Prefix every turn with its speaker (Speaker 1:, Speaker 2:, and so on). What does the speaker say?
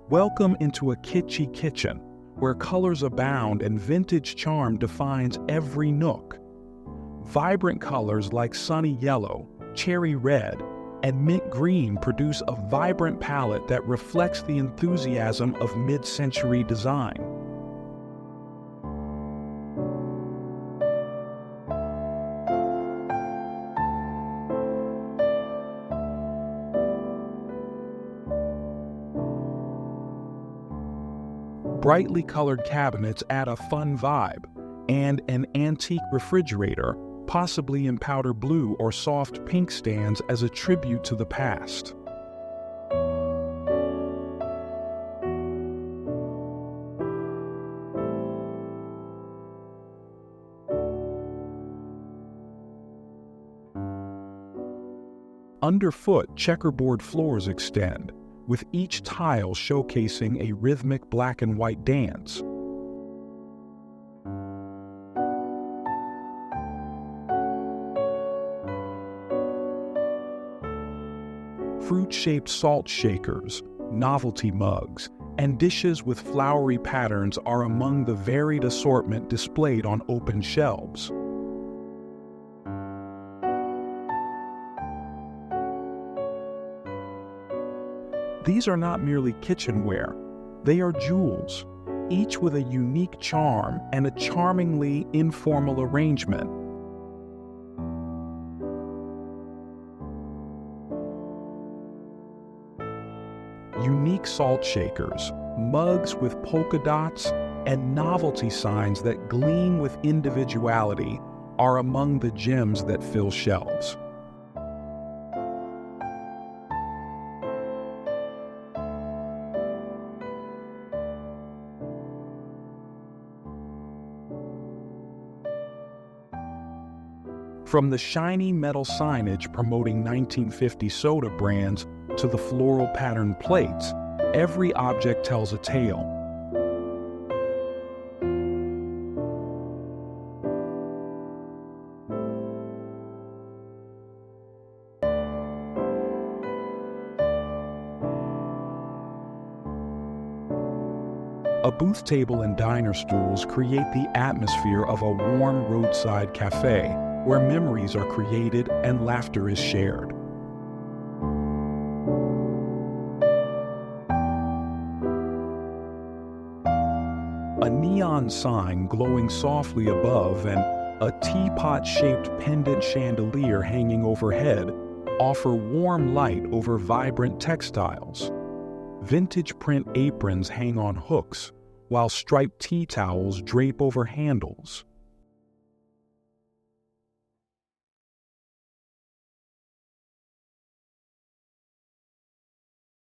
Speaker 1: Welcome into a kitschy kitchen, where colors abound and vintage charm defines every nook. Vibrant colors like sunny yellow, cherry red, and mint green produce a vibrant palette that reflects the enthusiasm of mid-century design. Brightly colored cabinets add a fun vibe, and an antique refrigerator, possibly in powder blue or soft pink, stands as a tribute to the past. Underfoot, checkerboard floors extend, with each tile showcasing a rhythmic black and white dance. Fruit-shaped salt shakers, novelty mugs, and dishes with flowery patterns are among the varied assortment displayed on open shelves. These are not merely kitchenware, they are jewels, each with a unique charm and a charmingly informal arrangement. Unique salt shakers, mugs with polka dots, and novelty signs that gleam with individuality are among the gems that fill shelves. From the shiny metal signage promoting 1950 soda brands to the floral patterned plates, every object tells a tale. A booth table and diner stools create the atmosphere of a warm roadside cafe, where memories are created and laughter is shared. A neon sign glowing softly above and a teapot-shaped pendant chandelier hanging overhead offer warm light over vibrant textiles. Vintage print aprons hang on hooks, while striped tea towels drape over handles.